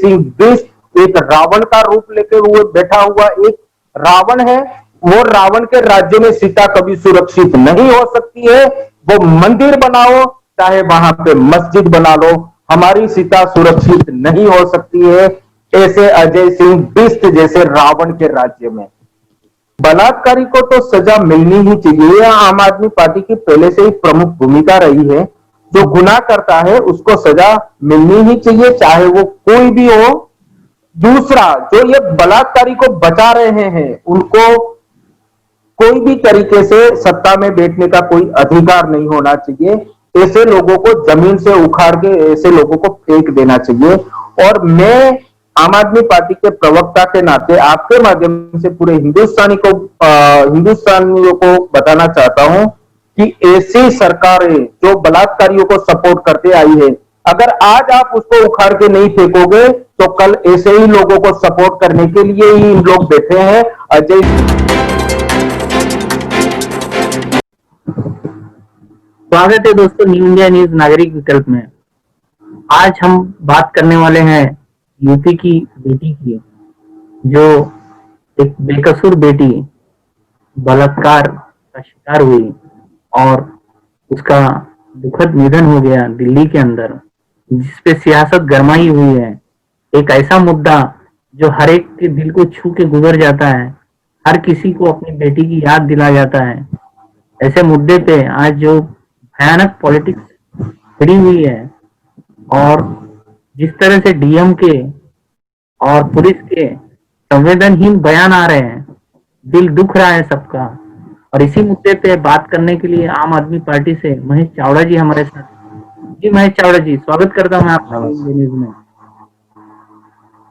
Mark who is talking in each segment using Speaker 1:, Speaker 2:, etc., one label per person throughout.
Speaker 1: सिंह बिष्ट एक रावण का रूप लेके हुए बैठा हुआ एक रावण है। वो रावण के राज्य में सीता कभी सुरक्षित नहीं हो सकती है। वो मंदिर बनाओ चाहे वहां पे मस्जिद बना लो, हमारी सीता सुरक्षित नहीं हो सकती है ऐसे अजय सिंह बिष्ट जैसे रावण के राज्य में। बलात्कारी को तो सजा मिलनी ही चाहिए। यह आम आदमी पार्टी की पहले से ही प्रमुख भूमिका रही है। जो गुनाह करता है उसको सजा मिलनी ही चाहिए, चाहे वो कोई भी हो। दूसरा, जो ये बलात्कारी को बचा रहे हैं उनको कोई भी तरीके से सत्ता में बैठने का कोई अधिकार नहीं होना चाहिए। ऐसे लोगों को जमीन से उखाड़ के ऐसे लोगों को फेंक देना चाहिए। और मैं आम आदमी पार्टी के प्रवक्ता के नाते आपके माध्यम से पूरे हिंदुस्तानियों को बताना चाहता हूं कि ऐसी सरकारें जो बलात्कारियों को सपोर्ट करते आई है, अगर आज आप उसको उखाड़ के नहीं फेंकोगे तो कल ऐसे ही लोगों को सपोर्ट करने के लिए ही इन लोग बैठे हैं। अजय,
Speaker 2: स्वागत है दोस्तों न्यू इंडिया न्यूज नागरिक विकल्प में। आज हम बात करने वाले हैं यूपी की बेटी की, जो एक बेकसूर बेटी बलात्कार का शिकार हुई और उसका दुखद निधन हो गया दिल्ली के अंदर, जिसपे सियासत गरमाई हुई है। एक ऐसा मुद्दा जो हर एक के दिल को छू के गुजर जाता है, हर किसी को अपनी बेटी की याद दिला जाता है। ऐसे मुद्दे पे आज जो भयानक पॉलिटिक्स छिड़ी हुई है और जिस तरह से डीएम के और पुलिस के संवेदनहीन बयान आ रहे हैं, दिल दुख रहा है सबका। और इसी मुद्दे पे बात करने के लिए आम आदमी पार्टी से महेश चावड़ा जी हमारे साथ। जी महेश चावड़ा जी, स्वागत करता हूँ मैं आपका न्यूज में।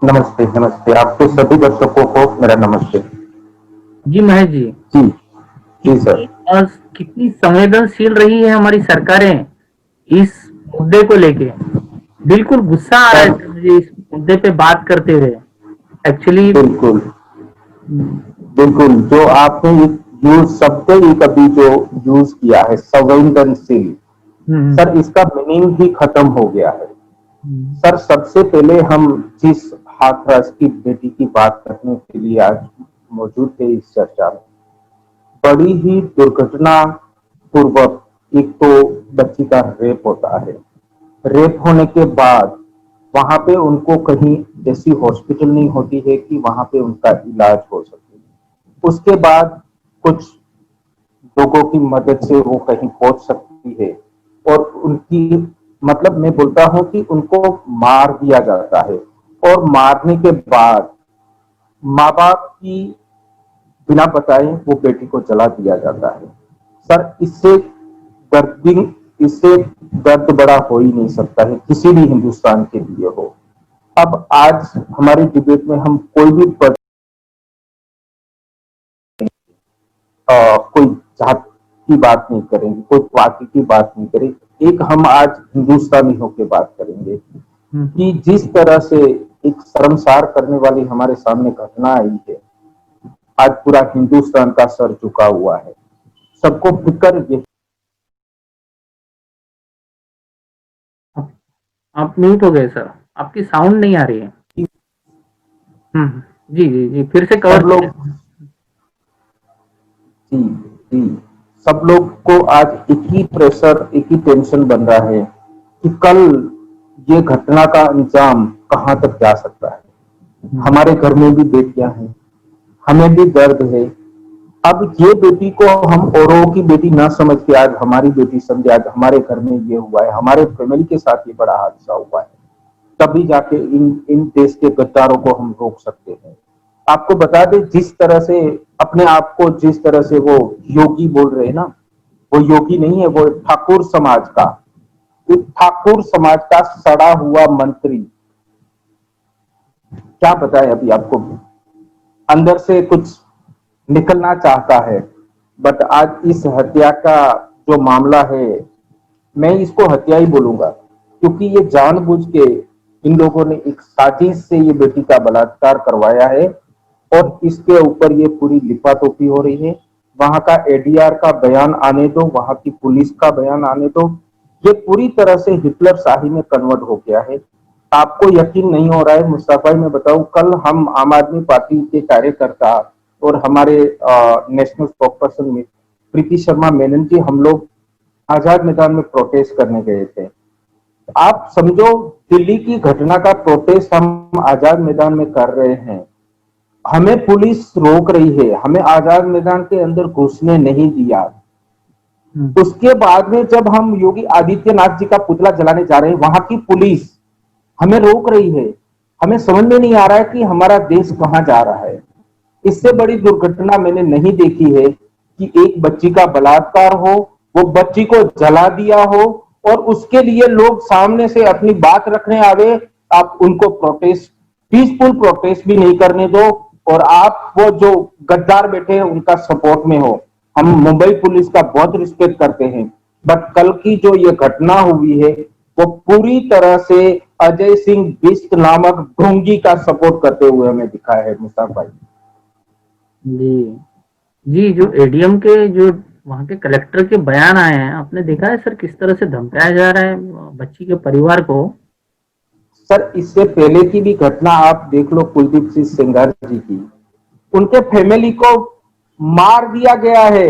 Speaker 1: नमस्ते। नमस्ते आपके सभी दर्शकों को मेरा नमस्ते।
Speaker 2: जी महेश जी।
Speaker 1: जी जी सर।
Speaker 2: कितनी संवेदनशील रही है हमारी सरकारें इस मुद्दे को लेके। बिल्कुल गुस्सा आ रहा है मुझे इस मुद्दे पे बात करते हुए। एक्चुअली
Speaker 1: बिल्कुल बिल्कुल जो आपने यूज शब्द ही कभी जो यूज किया है संवेदनशील, सर इसका मीनिंग ही खत्म हो गया है। सर सबसे पहले हम जिस हाथरस की बेटी की बात करने के लिए आज मौजूद थे इस चर्चा में, बड़ी ही दुर्घटना पूर्वक एक तो बच्ची का रेप होता है। रेप होने के बाद वहां पे उनको कहीं ऐसी हॉस्पिटल नहीं होती है कि वहां पे उनका इलाज हो सके। उसके बाद कुछ लोगों की मदद से वो कहीं पहुंच सकती है और उनकी मतलब मैं बोलता हूं कि उनको मार दिया जाता है और मारने के बाद माँ बाप की बिना बताए वो बेटी को जला दिया जाता है। सर इससे दर्द बड़ा हो ही नहीं सकता है किसी भी हिंदुस्तान के लिए हो। अब आज हमारी डिबेट में हम कोई भी कोई जात की बात नहीं करेंगे, कोई पार्टी की बात नहीं करेंगे। एक हम आज हिंदुस्तानी होकर बात करेंगे कि जिस तरह से एक शर्मसार करने वाली हमारे सामने घटना आई है, आज पूरा हिंदुस्तान का सर झुका हुआ है। सबको फिक्र ये।
Speaker 2: आप म्यूट हो गए सर, आपकी साउंड नहीं आ रही है। जी जी जी, फिर से कवर
Speaker 1: लोग जी जी सब लोग को आज एक ही प्रेशर, एक ही टेंशन बन रहा है कि कल ये घटना का अंजाम कहां तक जा सकता है। हमारे घर में भी बेटियां हैं, हमें भी दर्द है। अब ये बेटी को हम औरों की बेटी ना समझ के आज हमारी बेटी समझे, आज हमारे घर में ये हुआ है, हमारे फैमिली के साथ ये बड़ा हादसा हुआ है, तभी जाके इन देश के गद्दारों को हम रोक सकते हैं। आपको बता दें जिस तरह से अपने आप को जिस तरह से वो योगी बोल रहे हैं ना, वो योगी नहीं है, वो ठाकुर समाज का, एक ठाकुर समाज का सड़ा हुआ मंत्री। क्या बताए अभी आपको, अंदर से कुछ निकलना चाहता है। बट आज इस हत्या का जो मामला है, मैं इसको हत्या ही बोलूंगा, क्योंकि ये जानबूझ के इन लोगों ने एक साजिश से ये बेटी का बलात्कार करवाया है और इसके ऊपर ये पूरी लिपातोपी हो रही है। वहां का एडीआर का बयान आने दो, वहां की पुलिस का बयान आने दो, ये पूरी तरह से हिटलर शाही में कन्वर्ट हो गया है। आपको यकीन नहीं हो रहा है मुस्तफा भाई, मैं बताऊं, कल हम आम आदमी पार्टी के कार्यकर्ता और हमारे नेशनल स्पोक्सपर्सन में प्रीति शर्मा मेनन जी, हम लोग आजाद मैदान में प्रोटेस्ट करने गए थे। आप समझो, दिल्ली की घटना का प्रोटेस्ट हम आजाद मैदान में कर रहे हैं, हमें पुलिस रोक रही है, हमें आजाद मैदान के अंदर घुसने नहीं दिया। उसके बाद में जब हम योगी आदित्यनाथ जी का पुतला जलाने जा रहे हैं, वहां की पुलिस हमें रोक रही है। हमें समझ में नहीं आ रहा है कि हमारा देश कहां जा रहा है। इससे बड़ी दुर्घटना मैंने नहीं देखी है कि एक बच्ची का बलात्कार हो, वो बच्ची को जला दिया हो और उसके लिए लोग सामने से अपनी बात रखने आवे, आप उनको प्रोटेस्ट, पीसफुल प्रोटेस्ट भी नहीं करने दो और आप वो जो गद्दार बैठे हैं उनका सपोर्ट में हो। हम मुंबई पुलिस का बहुत रिस्पेक्ट करते हैं, बट कल की जो ये घटना हुई है वो पूरी तरह से अजय सिंह बिष्ट नामक ढोंगी का सपोर्ट करते हुए हमें दिखा है मुस्तफा भाई।
Speaker 2: जी जी, जो एडीएम के जो वहाँ के कलेक्टर के बयान आए हैं, आपने देखा है सर किस तरह से धमकाया जा रहा है बच्ची के परिवार को?
Speaker 1: सर, इससे पहले की भी घटना आप देख लो, कुलदीप सिंह सेंगर जी की, उनके फैमिली को मार दिया गया है।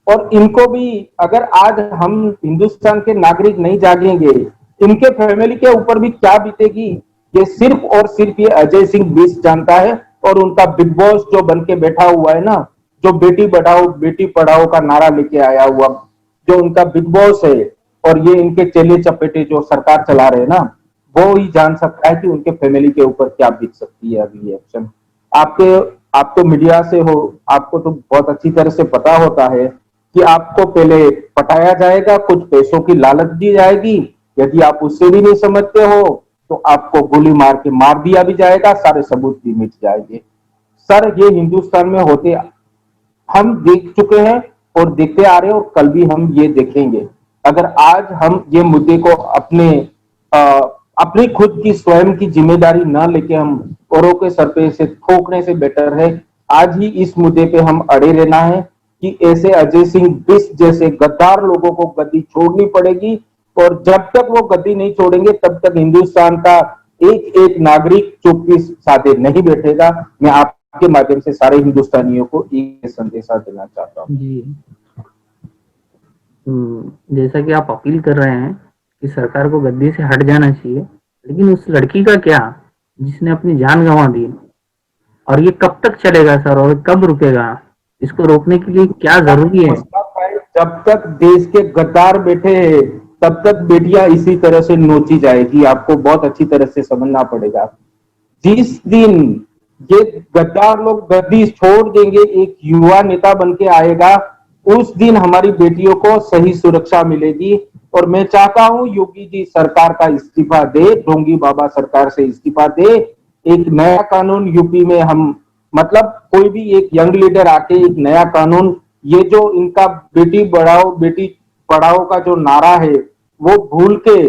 Speaker 1: और इनको भी, अगर आज हम हिंदुस्तान के नागरिक नहीं जागेंगे, इनके फैमिली के ऊपर भी क्या बीतेगी, ये सिर्फ और सिर्फ ये अजय सिंह बिष्ट जानता है। और उनका बिग बॉस जो बन के बैठा हुआ है ना, जो बेटी बढ़ाओ बेटी पढ़ाओ का नारा लेके आया हुआ, जो उनका बिग बॉस है, और ये इनके चेले चपेटे जो सरकार चला रहे हैं ना, वो ही जान सकता है कि उनके फैमिली के ऊपर क्या बीत सकती है अभी एक्शन। आपके आप तो मीडिया से हो, आपको तो बहुत अच्छी तरह से पता होता है कि आपको पहले पटाया जाएगा, कुछ पैसों की लालच दी जाएगी, यदि आप उससे भी नहीं समझते हो तो आपको गोली मार के मार दिया भी जाएगा, सारे सबूत भी मिट जाएंगे। सर, ये हिंदुस्तान में होते हम देख चुके हैं और देखते आ रहे हैं और कल भी हम ये देखेंगे। अगर आज हम ये मुद्दे को अपनी खुद की स्वयं की जिम्मेदारी न लेके हम औरों के सर पे से ठोकने से बेटर है आज ही इस मुद्दे पे हम अड़े रहना है कि ऐसे अजय सिंह बिष्ट जैसे गद्दार लोगों को गद्दी छोड़नी पड़ेगी। और जब तक वो गद्दी नहीं छोड़ेंगे तब तक हिंदुस्तान का एक एक नागरिक चुप्पी साधे नहीं बैठेगा। मैं आपके माध्यम से सारे हिंदुस्तानियों को एक संदेशा देना चाहता हूँ।
Speaker 2: जी, जैसा कि आप अपील कर रहे हैं कि सरकार को गद्दी से हट जाना चाहिए, लेकिन उस लड़की का क्या जिसने अपनी जान गंवा दी? और ये कब तक चलेगा सर, और कब रुकेगा? इसको रोकने के लिए क्या जरूरी है?
Speaker 1: जब तक देश के गद्दार बैठे हैं तब तक बेटियां इसी तरह से नोची जाएगी। आपको बहुत अच्छी तरह से समझना पड़ेगा। जिस दिन ये गद्दार लोग गद्दी छोड़ देंगे, एक युवा नेता बन के आएगा, उस दिन हमारी बेटियों को सही सुरक्षा मिलेगी। और मैं चाहता हूं योगी जी सरकार का इस्तीफा दे, ढोंगी बाबा सरकार से इस्तीफा दे, एक नया कानून यूपी में हम, मतलब कोई भी एक यंग लीडर आके एक नया कानून, ये जो इनका बेटी बढ़ाओ बेटी पढ़ाओ का जो नारा है वो भूल के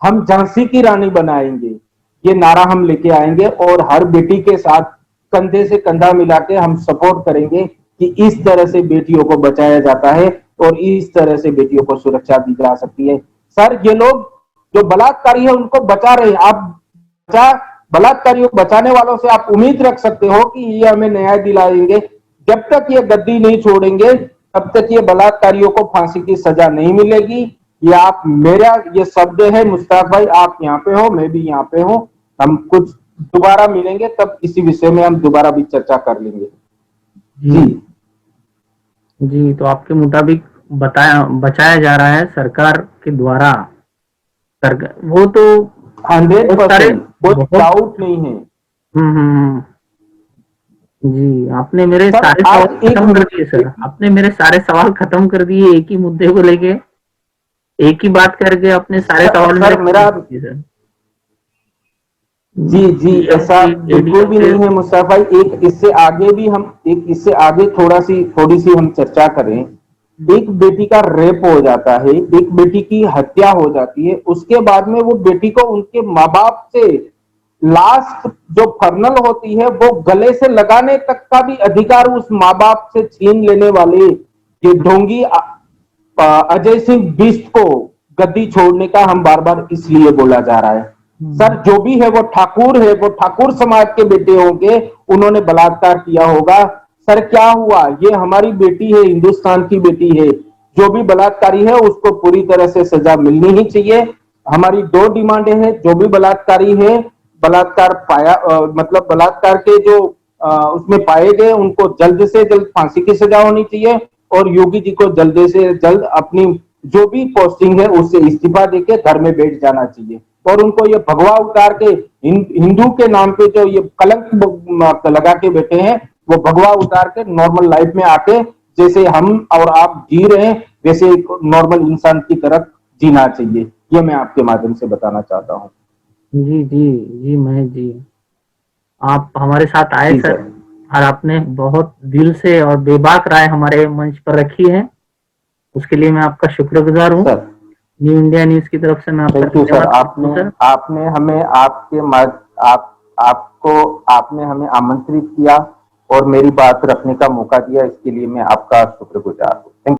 Speaker 1: हम झांसी की रानी बनाएंगे, ये नारा हम लेके आएंगे और हर बेटी के साथ कंधे से कंधा मिला के हम सपोर्ट करेंगे कि इस तरह से बेटियों को बचाया जाता है और इस तरह से बेटियों को सुरक्षा दी जा सकती है। सर, ये लोग जो बलात्कारी है उनको बचा रहे हैं, आप बलात्कारियों बचाने वालों से आप उम्मीद रख सकते हो कि ये हमें न्याय दिलाएंगे। जब तक ये गद्दी नहीं छोड़ेंगे तब तक ये बलात्कारियों को फांसी की सजा नहीं मिलेगी। ये आप, मेरा ये शब्द है मुश्ताक भाई, आप यहाँ पे हो, मैं भी यहाँ पे हूँ, हम कुछ दोबारा मिलेंगे तब इसी विषय में हम दोबारा भी चर्चा कर लेंगे। जी
Speaker 2: जी, तो आपके मुताबिक बचाया जा रहा है सरकार के द्वारा, वो तो
Speaker 1: 100% कोई डाउट नहीं है।
Speaker 2: जी, आपने मेरे सारे सवाल खत्म कर दिए सर, आपने मेरे सारे सवाल खत्म कर दिए। एक ही मुद्दे को लेके एक ही बात करके अपने सारे सवाल
Speaker 1: मेरा जी ऐसा बिल्कुल भी नहीं है मुस्तफा भाई। एक इससे आगे थोड़ी सी हम चर्चा करें। एक बेटी का रेप हो जाता है, एक बेटी की हत्या हो जाती है, उसके बाद में वो बेटी को उनके माँ बाप से लास्ट जो फर्नल होती है वो गले से लगाने तक का भी अधिकार उस माँ बाप से छीन लेने वाले ये ढोंगी अजय सिंह बिष्ट को गद्दी छोड़ने का हम बार बार इसलिए बोला जा रहा है। सर जो भी है वो ठाकुर समाज के बेटे होंगे, उन्होंने बलात्कार किया होगा। सर क्या हुआ, ये हमारी बेटी है, हिंदुस्तान की बेटी है, जो भी बलात्कारी है उसको पूरी तरह से सजा मिलनी ही चाहिए। हमारी 2 डिमांडें हैं, जो भी बलात्कारी है, बलात्कार पाया मतलब बलात्कार के जो उसमें पाए गए उनको जल्द से जल्द फांसी की सजा होनी चाहिए, और योगी जी को जल्द से जल्द अपनी जो भी पोस्टिंग है उससे इस्तीफा देके घर में बैठ जाना चाहिए, और उनको ये भगवा उतार के हिंदू के नाम पे जो ये कलंक लगा के बैठे हैं, वो भगवा उतार के नॉर्मल लाइफ में आके जैसे हम और आप जी रहे हैं वैसे एक नॉर्मल इंसान की तरह जीना चाहिए। ये मैं आपके माध्यम से बताना चाहता हूँ।
Speaker 2: जी जी जी महेश जी, आप हमारे साथ आए
Speaker 1: जी
Speaker 2: सर,
Speaker 1: सर।
Speaker 2: और आपने बहुत दिल से और बेबाक राय हमारे मंच पर रखी है, उसके लिए मैं आपका शुक्रगुजार हूँ।
Speaker 1: सर
Speaker 2: न्यू इंडिया न्यूज की तरफ से मैं आपका
Speaker 1: थैंक यू सर।
Speaker 2: धन्यवाद करता हूँ सर।
Speaker 1: आपने हमें आपने हमें आमंत्रित किया और मेरी बात रखने का मौका दिया, इसके लिए मैं आपका शुक्रगुजार हूँ।